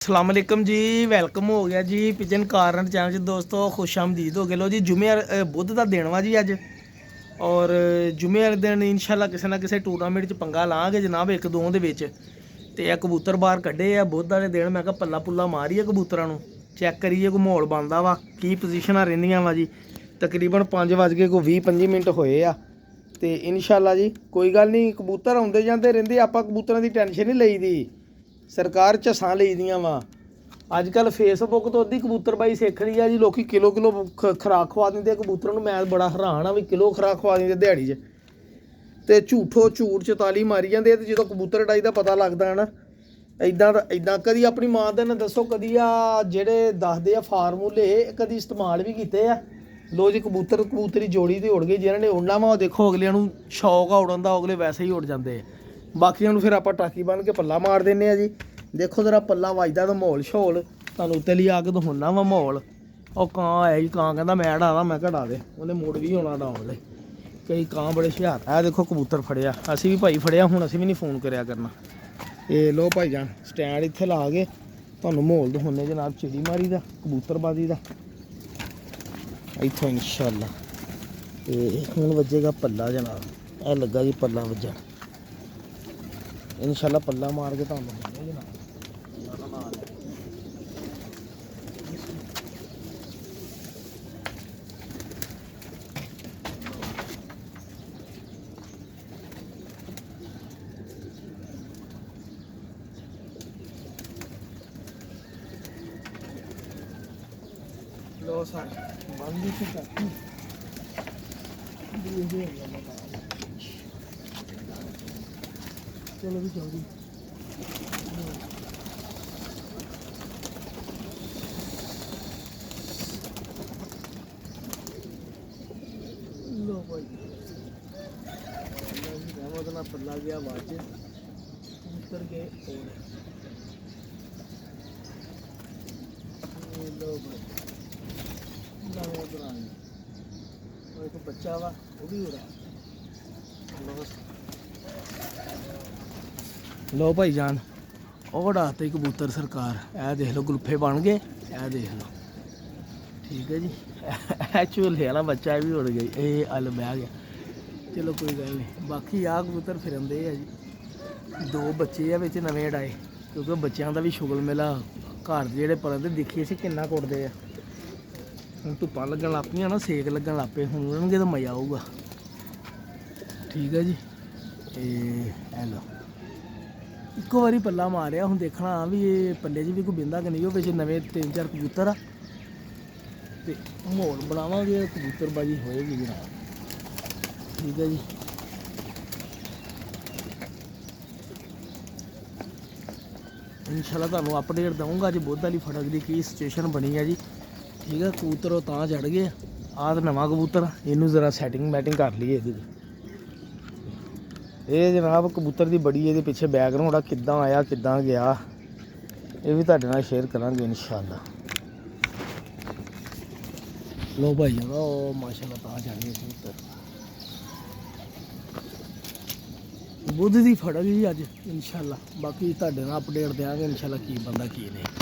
अस्सलाम वालेकुम जी। वेलकम हो गया जी पिजन कार्नर चैनल च दोस्तों, खुश आमदीद हो गए। लो जी जुमे बुध का दिन वा जी अज, और जुमे वाले दिन इंशाल्लाह किसी ना किसी टूर्नामेंट च पंगा लाँगे जनाब, एक दो दे विच। ते आ कबूतर बाहर कड्ढे आ बुध वाले दिन, मैं कहा पल्ला पुल्ला मारिए कबूतरां नूं, चैक करिए कोई माहौल बनदा वा, की पोजीशनां रहिंदियां वा जी। तकरीबन 5:20 होए आ ते इंशाल्लाह जी कोई गल नहीं, कबूतर आउंदे जांदे रहिंदे, आपां कबूतरां दी टेंशन नहीं लईदी। सरकार झस्सां लईदियां वा। अजकल फेसबुक तो अद्धी कबूतरबाई सिख ली है जी, लोग किलो किलो खुराक खवा दिंदे कबूतरां नूं। मैं बड़ा हैरान हाँ भी किलो खुराक खवा दिंदे दिहाड़ी च, ते झूठो झूठ 44 मारी जांदे। ते ਜਦੋਂ कबूतर डाई ਦਾ पता लगदा ना इदां कदी अपनी मां दे ने दसो, कदी आ ਜਿਹੜੇ ਦੱਸਦੇ ਆ फार्मूले कदी इस्तेमाल भी कीते आ। लो जी कबूतर कबूतरी जोड़ी ते उड़ गई, जिन्हां ने उड़ना वा देखो अगलिਆਂ ਨੂੰ शौक आ उड़न दा, अगले वैसे ही उड़ ਜਾਂਦੇ ਆ। बाकियां ਨੂੰ ਫਿਰ ਆਪਾਂ टाकी बन के पल्ला मार ਦਿੰਦੇ ਆ जी। देखो जरा पल्ला वजदा तो माहौल शौल तुहानूं उत्ते लिया के दिखाउणा वा माहौल। ਉਹ ਕਾਂ ਆਇਆ ਜੀ, ਕਾਂ ਕਹਿੰਦਾ ਮੈਂ ਢਾਦਾ, ਮੈਂ ਕਿਹਾ ਢਾ ਦੇ, ਉਹਨੇ ਮੁੜ ਵੀ ਆਉਣਾ ਡਾਉਣ ਲਈ। ਕਈ ਕਾਂ ਬੜੇ ਹੁਸ਼ਿਆਰ ਆ। ਦੇਖੋ ਕਬੂਤਰ ਫੜਿਆ, ਅਸੀਂ ਵੀ ਭਾਈ ਫੜਿਆ, ਹੁਣ ਅਸੀਂ ਵੀ ਨਹੀਂ ਫੋਨ ਕਰਿਆ ਕਰਨਾ। ਇਹ ਲੋ ਭਾਈ ਜਾਨ ਸਟੈਂਡ ਇੱਥੇ ਲਾ ਕੇ ਤੁਹਾਨੂੰ ਮਾਹੌਲ ਦਿਖਾਉਂਦੇ ਜਨਾਬ, ਚਿੜੀ ਮਾਰੀ ਦਾ ਕਬੂਤਰਬਾਜ਼ੀ ਦਾ ਇੱਥੋਂ ਇਨਸ਼ਾਅੱਲਾ। ਤੇ ਹੁਣ ਵੱਜੇਗਾ ਪੱਲਾ ਜਨਾਬ, ਇਹ ਲੱਗਾ ਜੀ ਪੱਲਾ ਵੱਜਣ, ਇਨਸ਼ਾਅੱਲਾ ਪੱਲਾ ਮਾਰ ਕੇ ਤੁਹਾਨੂੰ ਦਿਖਾਉਂਦੇ ਜਨਾਬ। लो सर बंद ही करती चलो भी जल्दी। लो भाई पल्ला गया वाज उतर के लो भाई एक बच्चा वा वो भी उड़ा। लो भाई जान उड़ाते कबूतर सरकार, ए देख लो गुल्फे बन गए, ए देख लो ठीक है जी। झूले वाला बच्चा भी उड़ गई, ये अल बह गया। चलो कोई गल नहीं, बाकी आ कबूतर फिरंदे है जी। दो बच्चे बिच नवे अड़ाए, क्योंकि बच्चों का भी शुगल मेला घर जेह्ड़े परदे दिखिए सी किन्ना कुड़दे आ। ਹੁਣ ਧੁੱਪਾਂ ਲੱਗਣ ਲੱਗ ਪਈਆਂ ਨਾ, ਸੇਕ ਲੱਗਣ ਲੱਗ ਪਏ, ਹੁਣ ਉੜਨਗੇ ਤਾਂ ਮਜ਼ਾ ਆਊਗਾ। ਠੀਕ ਹੈ ਜੀ। ਇਹ ਲਓ ਇੱਕੋ ਵਾਰੀ ਪੱਲਾ ਮਾਰਿਆ, ਹੁਣ ਦੇਖਣਾ ਵੀ ਇਹ ਪੱਲੇ 'ਚ ਵੀ ਕੋਈ ਬਿੰਦਾ ਕਿ ਨਹੀਂ। ਉਹ ਵਿੱਚ ਨਵੇਂ 3-4 ਕਬੂਤਰ ਆ ਤੇ ਮਾਹੌਲ ਬਣਾਵਾਂਗੇ, ਕਬੂਤਰਬਾਜੀ ਹੋਏਗੀ ਜਨਾਬ। ਠੀਕ ਹੈ ਜੀ। इंशाल्लाह ਤੁਹਾਨੂੰ अपडेट दूँगा ਅੱਜ बुध वाली फड़क की की सिचुएशन बनी है जी। ठीक है कबूतर वो तां चढ़ गए, आ तो नवा कबूतर, इनू जरा सैटिंग मैटिंग कर लीए। ये जनाब कबूतर की बड़ी ये पिछे बैकग्राउंड आ, किद्दां आया किद्दां गया, ये भी तुहाडे नाल शेयर करांगे इंशाल्लाह। लो भाई ओ माशाल्लाह तां चढ़ गए कबूतर। बुध की फड़क जी अज इंशाल्लाह, बाकी तुहाडे नाल अपडेट देंगे इंशाल्लाह की बंदा की नहीं।